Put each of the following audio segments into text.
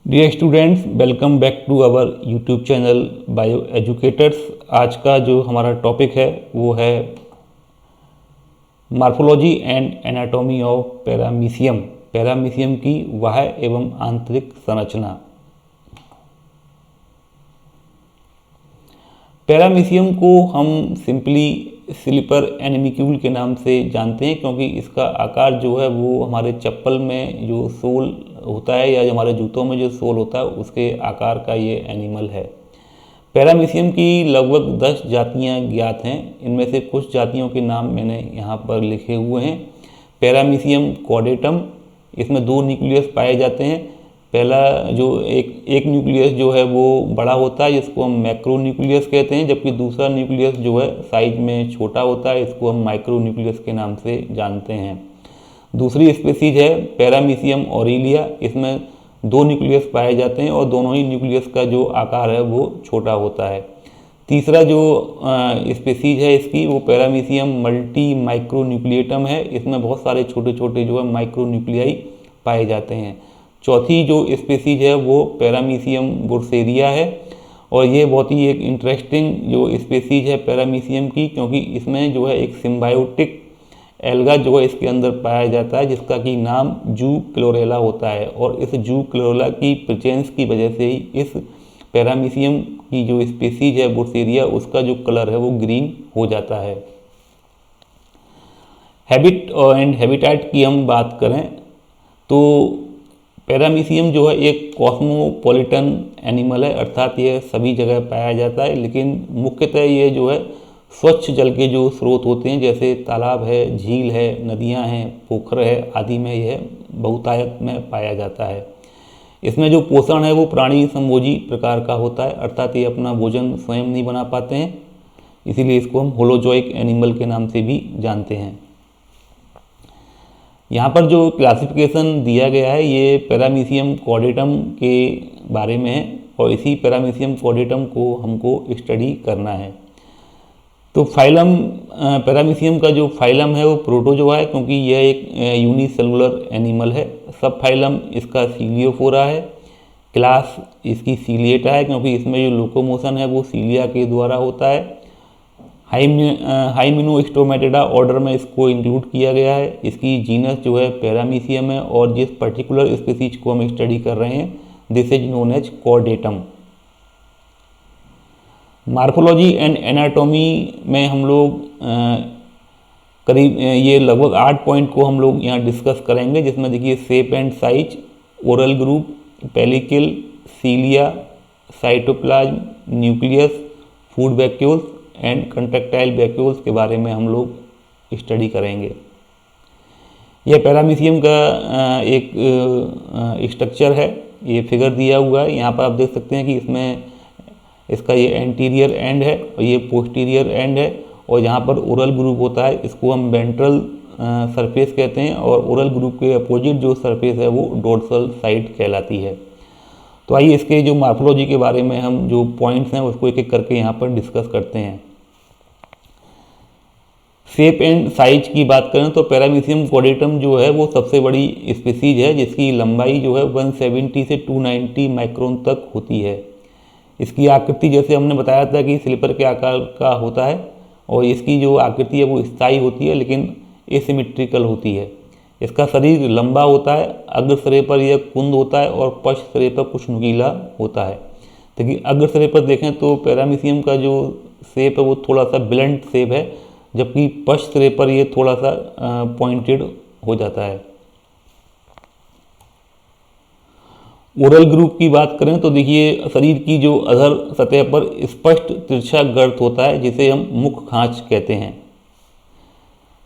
Dear students, welcome back to our YouTube channel Bio Educators. आज का जो हमारा टॉपिक है वो है morphology and anatomy of paramecium. Paramecium की बाह्य एवं आंतरिक संरचना। पैरामीशियम को हम सिंपली स्लीपर एनिमिक्यूल के नाम से जानते हैं, क्योंकि इसका आकार जो है वो हमारे चप्पल में जो सोल होता है या हमारे जूतों में जो सोल होता है उसके आकार का ये एनिमल है। पैरामीशियम की लगभग 10 जातियां ज्ञात हैं। इनमें से कुछ जातियों के नाम मैंने यहाँ पर लिखे हुए हैं। पैरामीशियम कॉर्डेटम, इसमें 2 न्यूक्लियस पाए जाते हैं। पहला जो एक न्यूक्लियस जो है वो बड़ा होता है, जिसको हम मैक्रो न्यूक्लियस कहते हैं, जबकि दूसरा न्यूक्लियस जो है साइज में छोटा होता है, इसको हम माइक्रो न्यूक्लियस के नाम से जानते हैं। दूसरी स्पीसीज है पैरामीशियम ऑरेलिया। इसमें 2 न्यूक्लियस पाए जाते हैं और दोनों ही न्यूक्लियस का जो आकार है वो छोटा होता है। तीसरा जो स्पीसीज है इसकी वो पैरामीशियम मल्टी माइक्रो न्यूक्लिएटम है। इसमें बहुत सारे छोटे छोटे जो है माइक्रो न्यूक्लियाई पाए जाते हैं। चौथी जो स्पीसीज है वो पैरामीशियम बुर्सेरिया है, और ये बहुत ही एक इंटरेस्टिंग जो स्पीसीज है पैरामीशियम की, क्योंकि इसमें जो है एक सिम्बायोटिक एल्गा जो है इसके अंदर पाया जाता है, जिसका कि नाम जू क्लोरेला होता है। और इस जू क्लोरेला की प्रेजेंस की वजह से ही इस पैरामीशियम की जो स्पीसीज है बुर्सेरिया, उसका जो कलर है वो ग्रीन हो जाता है। हैबिट एंड हैबिटेट की हम बात करें तो पैरामीशियम जो है एक कॉस्मोपॉलिटन एनिमल है, अर्थात ये सभी जगह पाया जाता है, लेकिन मुख्यतः ये जो है स्वच्छ जल के जो स्रोत होते हैं, जैसे तालाब है, झील है, नदियां हैं, पोखर है आदि में यह बहुतायत में पाया जाता है। इसमें जो पोषण है वो प्राणी संभोजी प्रकार का होता है, अर्थात ये अपना भोजन स्वयं नहीं बना पाते हैं, इसीलिए इसको हम होलोजोइक एनिमल के नाम से भी जानते हैं। यहाँ पर जो क्लासिफिकेशन दिया गया है ये पैरामीशियम कॉर्डेटम के बारे में है, और इसी पैरामीशियम कॉर्डेटम को हमको स्टडी करना है। तो फाइलम पैरामीशियम का जो फाइलम है वो प्रोटोजोआ है, क्योंकि यह एक यूनिसेलुलर एनिमल है। सब फाइलम इसका सीलियोफोरा है। क्लास इसकी सीलिएटा है, क्योंकि इसमें जो लोकोमोशन है वो सीलिया के द्वारा होता है। हाइमिनोस्टोमेटिडा ऑर्डर में इसको इंक्लूड किया गया है। इसकी जीनस जो है पैरामीशियम है, और जिस पर्टिकुलर स्पीसीज को हम स्टडी कर रहे हैं this is known as chordatum. Morphology and anatomy में हम लोग करीब ये लगभग 8 पॉइंट को हम लोग यहाँ डिस्कस करेंगे, जिसमें देखिए shape and size, oral groove, pellicle, cilia, cytoplasm, nucleus, food vacuoles and contractile vacuoles के बारे में हम लोग स्टडी करेंगे। यह पैरामीशियम का एक स्ट्रक्चर है, ये फिगर दिया हुआ है। यहाँ पर आप देख सकते हैं कि इसमें इसका ये एंटीरियर एंड है और ये पोस्टीरियर एंड है, और यहाँ पर ओरल ग्रुप होता है, इसको हम वेंट्रल सरफेस कहते हैं, और ओरल ग्रुप के अपोजिट जो सरफेस है वो डोर्सल साइड कहलाती है। तो आइए इसके जो मार्फोलॉजी के बारे में हम जो पॉइंट्स हैं उसको एक एक करके यहाँ पर डिस्कस करते हैं। शेप एंड साइज की बात करें तो पैरामीशियम कॉर्डेटम जो है वो सबसे बड़ी स्पीसीज है, जिसकी लंबाई जो है 170 से 290 माइक्रोन तक होती है। इसकी आकृति जैसे हमने बताया था कि स्लीपर के आकार का होता है, और इसकी जो आकृति है वो स्थायी होती है लेकिन एसिमेट्रिकल होती है। इसका शरीर लंबा होता है, अग्र सिरे पर यह कुंद होता है और पश्च सिरे पर कुछ नुकीला होता है। देखिए अग्र सिरे पर देखें तो पैरामीशियम का जो शेप है वो थोड़ा सा ब्लंट शेप है, जबकि पश्च सिरे पर यह थोड़ा सा पॉइंटेड हो जाता है। ओरल ग्रुप की बात करें तो देखिए शरीर की जो अधर सतह पर स्पष्ट तिरछा गर्त होता है, जिसे हम मुख खांच कहते हैं।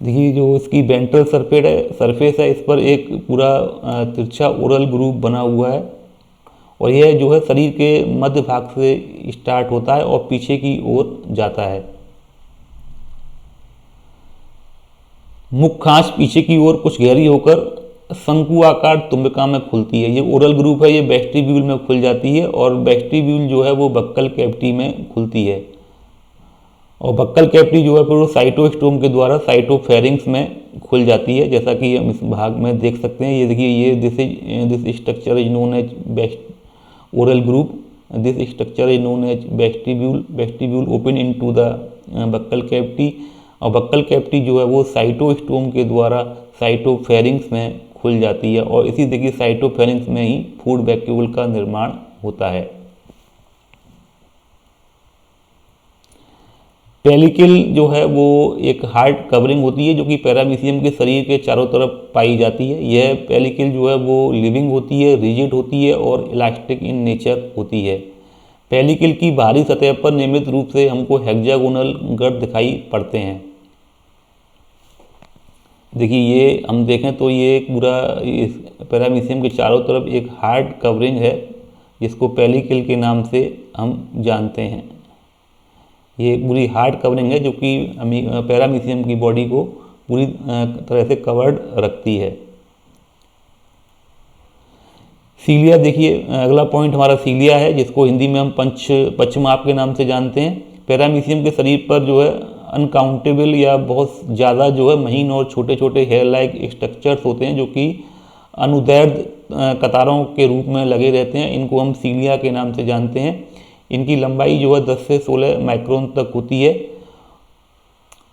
देखिए जो इसकी वेंट्रल सरफेस है इस पर एक पूरा तिरछा ओरल ग्रुप बना हुआ है, और यह जो है शरीर के मध्य भाग से स्टार्ट होता है और पीछे की ओर जाता है। मुख खांच पीछे की ओर कुछ गहरी होकर शंकु आकार तुम्बिका में खुलती है। ये ओरल ग्रुप है, ये वेस्टिब्यूल में खुल जाती है, और वेस्टिब्यूल जो है वो बक्कल कैविटी में खुलती है, और बक्कल कैविटी जो है फिर वो साइटोस्टोम के द्वारा साइटोफेरिंक्स में खुल जाती है, जैसा कि हम इस भाग में देख सकते हैं। ये देखिए ये this structure is known as oral group. This structure is known as vestibule. Vestibule open into the buccal cavity. और बक्कल कैविटी जो है वो साइटोस्टोम के द्वारा साइटोफेरिंक्स में खुल जाती है और इसी देखिए साइटोफेरिंक्स में ही फूड वैक्यूल का निर्माण होता है। पेलिकल जो है वो एक हार्ड कवरिंग होती है जो कि पैरामीशियम के शरीर के चारों तरफ पाई जाती है। यह पेलिकल जो है वो लिविंग होती है, रिजिड होती है और इलास्टिक इन नेचर होती है। पेलिकल की बाहरी सतह पर नियमित रूप से हमको हेक्सागोनल गर्त दिखाई पड़ते हैं। देखिए ये हम देखें तो ये पूरा पैरामीशियम के चारों तरफ एक हार्ड कवरिंग है जिसको पेलिकल के नाम से हम जानते हैं। ये पूरी हार्ड कवरिंग है जो कि पैरामीशियम की बॉडी को पूरी तरह से कवर्ड रखती है। सीलिया, देखिए अगला पॉइंट हमारा सीलिया है जिसको हिंदी में हम पक्षमाप के नाम से जानते हैं। पैरामीशियम के शरीर पर जो है अनकाउंटेबल या बहुत ज़्यादा जो है महीन और छोटे छोटे हेयर लाइक स्ट्रक्चर्स होते हैं जो कि अनुदैर्ध्य कतारों के रूप में लगे रहते हैं। इनको हम सीलिया के नाम से जानते हैं। इनकी लंबाई जो है 10 से 16 माइक्रोन तक होती है।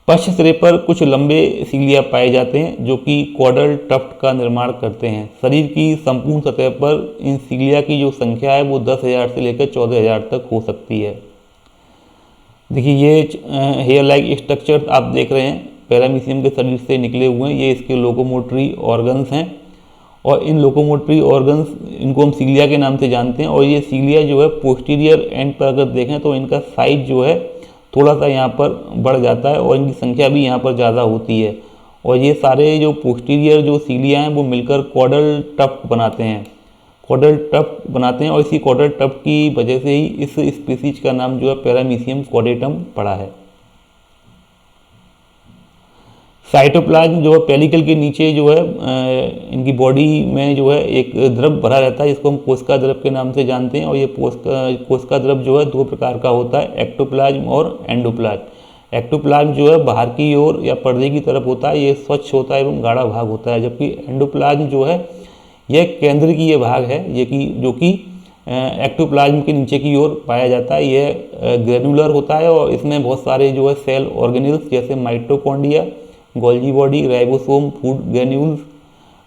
पश्च सिरे पर कुछ लंबे सीलिया पाए जाते हैं जो कि कॉर्डल टफ्ट का निर्माण करते हैं। शरीर की संपूर्ण सतह पर इन सीलिया की जो संख्या है वो 10,000 से लेकर 14,000 तक हो सकती है। देखिए ये हेयर लाइक स्ट्रक्चर आप देख रहे हैं पैरामीशियम के शरीर से निकले हुए हैं। ये इसके लोकोमोटरी ऑर्गन्स हैं और इन लोकोमोटरी ऑर्गन्स इनको हम सीलिया के नाम से जानते हैं। और ये सीलिया जो है पोस्टीरियर एंड पर अगर देखें तो इनका साइज जो है थोड़ा सा यहाँ पर बढ़ जाता है और इनकी संख्या भी यहाँ पर ज़्यादा होती है। और ये सारे जो पोस्टीरियर जो सीलिया हैं वो मिलकर कॉर्डल टफ्ट बनाते हैं, और इसी कॉर्डल टफ्ट की वजह से ही इस स्पीसीज का नाम जो है पैरामीशियम कॉर्डेटम पड़ा है। साइटोप्लाज्म जो है पेलिकल के नीचे जो है इनकी बॉडी में जो है एक द्रव भरा रहता है जिसको हम कोशिका द्रव के नाम से जानते हैं। और ये कोशिका द्रव जो है दो प्रकार का होता है, एक्टोप्लाज्म और एंडोप्लाज्म। एक्टोप्लाज्म जो है बाहर की ओर या पर्दे की तरफ होता है, ये स्वच्छ होता है एवं गाढ़ा भाग होता है। जबकि एंडोप्लाज्म जो है यह केंद्रीय भाग है ये कि जो कि एक्टोप्लाज्म के नीचे की ओर पाया जाता है। यह ग्रेनुलर होता है और इसमें बहुत सारे जो है सेल ऑर्गेनेल्स जैसे mitochondria, Golgi body, ribosome, food granules,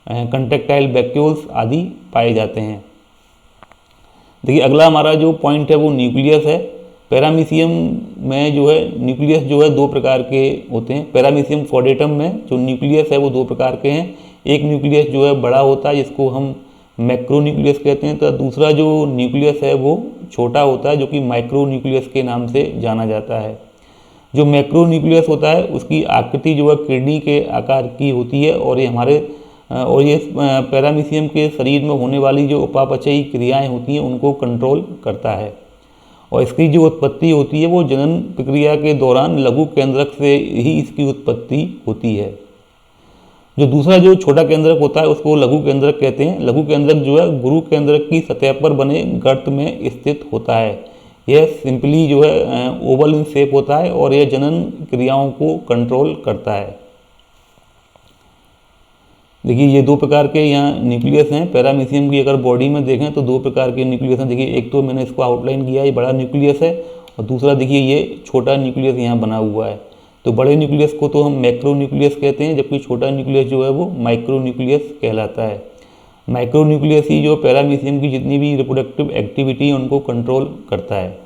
contractile vacuoles आदि पाए जाते हैं। देखिए अगला हमारा जो पॉइंट है वो न्यूक्लियस है। पैरामीशियम में जो है न्यूक्लियस जो है दो प्रकार के होते हैं। पैरामीशियम कॉर्डेटम में जो न्यूक्लियस है वो दो प्रकार के हैं। एक न्यूक्लियस जो है बड़ा होता है जिसको हम मैक्रो न्यूक्लियस कहते हैं, तो दूसरा जो न्यूक्लियस है वो छोटा होता है जो कि माइक्रो न्यूक्लियस के नाम से जाना जाता है। जो मैक्रो न्यूक्लियस होता है उसकी आकृति जो है किडनी के आकार की होती है और ये पैरामीशियम के शरीर में होने वाली जो उपापचयी क्रियाएं होती हैं उनको कंट्रोल करता है। और इसकी जो उत्पत्ति होती है वो जनन प्रक्रिया के दौरान लघु केंद्रक से ही इसकी उत्पत्ति होती है। जो दूसरा जो छोटा केंद्रक होता है उसको लघु केंद्रक कहते हैं। लघु केंद्रक जो है गुरु केंद्रक की सतह पर बने गर्त में स्थित होता है। यह सिंपली जो है ओवल इन शेप होता है और यह जनन क्रियाओं को कंट्रोल करता है। देखिए ये दो प्रकार के यहाँ न्यूक्लियस हैं। पैरामीशियम की अगर बॉडी में देखें तो दो प्रकार के न्यूक्लियस हैं। देखिए एक तो मैंने इसको आउटलाइन किया, ये बड़ा न्यूक्लियस है, और दूसरा देखिए ये छोटा न्यूक्लियस यहाँ बना हुआ है। तो बड़े न्यूक्लियस को तो हम मैक्रो न्यूक्लियस कहते हैं, जबकि छोटा न्यूक्लियस जो है वो माइक्रो न्यूक्लियस कहलाता है। माइक्रो न्यूक्लियस ही जो पैरामीशियम की जितनी भी रिप्रोडक्टिव एक्टिविटी है उनको कंट्रोल करता है।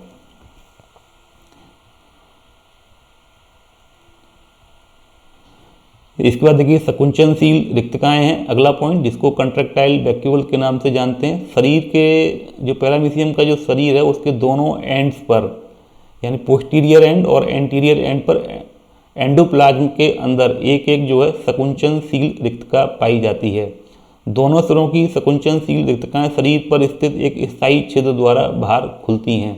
इसके बाद देखिए सकुंचनशील रिक्तकाएं हैं अगला पॉइंट, जिसको कंट्रैक्टाइल वैक्यूल के नाम से जानते हैं। शरीर के जो पैरामीशियम का जो शरीर है उसके दोनों एंड्स पर यानी पोस्टीरियर एंड और एंटीरियर एंड पर एंडोप्लाज्म के अंदर एक एक जो है सकुंचनशील रिक्तका पाई जाती है। दोनों सिरों की सकुंचनशील रिक्तकाएं शरीर पर स्थित एक स्थायी छिद्र द्वारा बाहर खुलती हैं।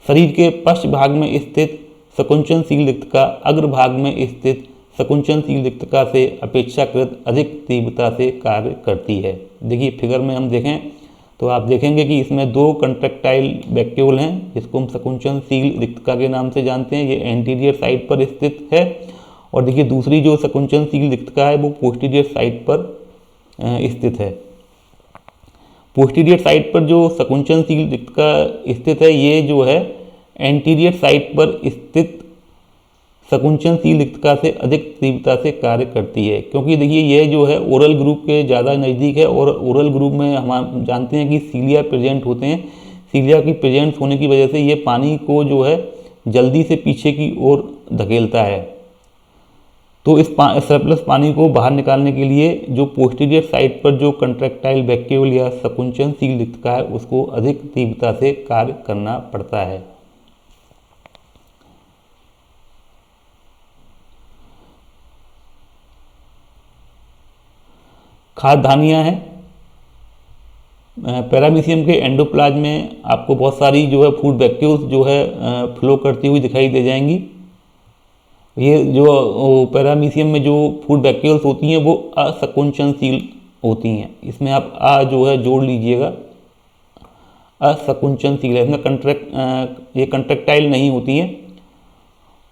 शरीर के पश्च भाग में स्थित सकुंचनशील रिक्तका अग्रभाग में स्थित सकुंचनशील रिक्तका से अपेक्षाकृत अधिक तीव्रता से कार्य करती है। देखिए फिगर में हम देखें तो आप देखेंगे कि इसमें दो कंट्रैक्टाइल वैक्यूल हैं जिसको हम सकुंचनशील रिक्तका के नाम से जानते हैं। ये एंटीरियर साइड पर स्थित है और देखिए दूसरी जो सकुंचनशील रिक्तका है वो पोस्टीरियर साइड पर स्थित है। पोस्टीरियर साइड पर जो संकुचनशील रिक्तका स्थित है, ये जो है एंटीरियर साइड पर स्थित संकुचनशील रिक्तका से अधिक तीव्रता से कार्य करती है, क्योंकि देखिए ये जो है ओरल ग्रुप के ज़्यादा नज़दीक है और ओरल ग्रुप में हम जानते हैं कि सीलिया प्रेजेंट होते हैं। सीलिया की प्रेजेंस होने की वजह से ये पानी को जो है जल्दी से पीछे की ओर धकेलता है। तो इस सरप्लस पानी को बाहर निकालने के लिए जो पोस्टीरियर साइड पर जो कंट्रैक्टाइल वैक्यूल या संकुचनशील रिक्तका है उसको अधिक तीव्रता से कार्य करना पड़ता है। खाद्य धानियाँ हैं। पैरामीशियम के एंडोप्लाज्म में आपको बहुत सारी जो है फूड वैक्यूल्स जो है फ्लो करती हुई दिखाई दे जाएंगी। ये जो पैरामीशियम में जो फूड वैक्यूल्स होती हैं वो असंकुचनशील होती हैं। इसमें आप जो है जोड़ लीजिएगा, असंकुचनशील है, इसमें ये कंट्रैक्टाइल नहीं होती हैं।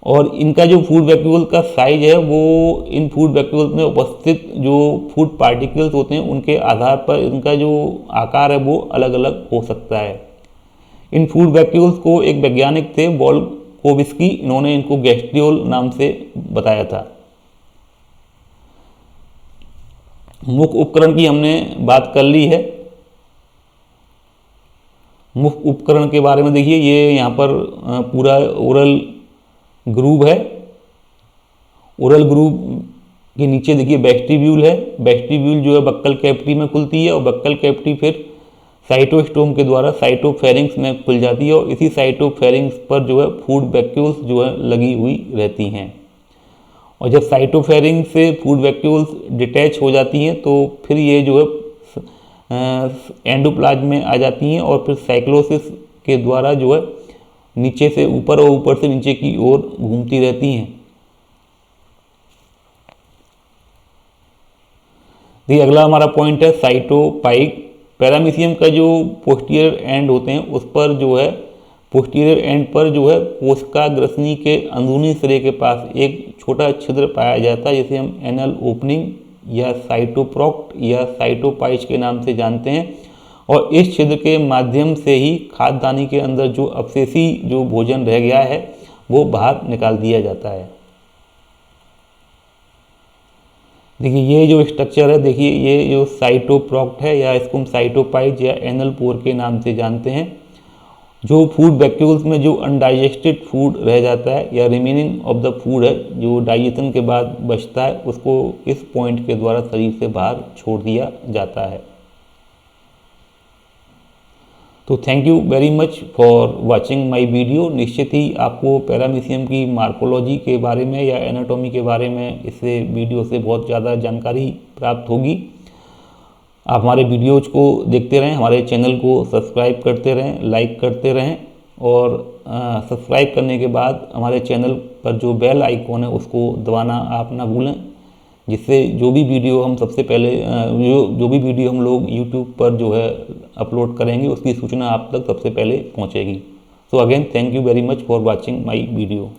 और इनका जो फूड वैक्यूल का साइज है वो इन फूड वैक्यूल्स में उपस्थित जो फूड पार्टिकल्स होते हैं उनके आधार पर इनका जो आकार है वो अलग अलग हो सकता है। इन फूड वैक्यूल्स को एक वैज्ञानिक थे वोल्कोव्स्की, इन्होंने इनको गैस्ट्रियोल नाम से बताया था। मुख्य उपकरण की हमने बात कर ली है। मुख्य उपकरण के बारे में देखिए, ये यहाँ पर पूरा ओरल ग्रूव है। ओरल ग्रूव के नीचे देखिए वेस्टिब्यूल है। वेस्टिब्यूल जो है बक्कल कैविटी में खुलती है और बक्कल कैविटी फिर साइटोस्टोम के द्वारा साइटोफेरिंक्स में खुल जाती है और इसी साइटोफेरिंक्स पर जो है फूड वैक्यूल्स जो है लगी हुई रहती हैं। और जब साइटोफेरिंक्स से फूड वैक्यूल्स डिटैच हो जाती हैं तो फिर ये जो है एंडोप्लाज्म में आ जाती हैं और फिर साइक्लोसिस के द्वारा जो है नीचे से ऊपर और ऊपर से नीचे की ओर घूमती रहती हैं। देखिए अगला हमारा पॉइंट है साइटोपाइक। पैरामीशियम का जो पोस्टीरियर एंड होते हैं उस पर जो है पोस्टीरियर एंड पर जो है कोशिका ग्रसनी के अंदरूनी सिरे के पास एक छोटा छिद्र पाया जाता है, जिसे हम एनल ओपनिंग या साइटोप्रोक्ट या साइटोपाइच के नाम से जानते हैं। और इस छिद्र के माध्यम से ही खाद्यदानी के अंदर जो अवशेषी जो भोजन रह गया है वो बाहर निकाल दिया जाता है। देखिए ये जो स्ट्रक्चर है, देखिए ये जो साइटोप्रोक्ट है या इसको हम साइटोपाइच या एनल पोर के नाम से जानते हैं। जो फूड वैक्यूल्स में जो अनडाइजेस्टेड फूड रह जाता है या रिमेनिंग ऑफ द फूड है जो डाइजेशन के बाद बचता है उसको इस पॉइंट के द्वारा शरीर से बाहर छोड़ दिया जाता है। तो thank you very much for watching my video. निश्चित ही आपको पैरामीशियम की मार्कोलॉजी के बारे में या एनाटॉमी के बारे में इससे वीडियो से बहुत ज़्यादा जानकारी प्राप्त होगी। आप हमारे वीडियोज को देखते रहें, हमारे चैनल को सब्सक्राइब करते रहें, लाइक करते रहें और सब्सक्राइब करने के बाद हमारे चैनल पर जो बेल आइकॉन है उसको दबाना आप ना भूलें, जिससे जो भी वीडियो हम सबसे पहले जो भी वीडियो हम लोग YouTube पर जो है अपलोड करेंगे उसकी सूचना आप तक सबसे पहले पहुंचेगी। So again thank you very much for watching my video.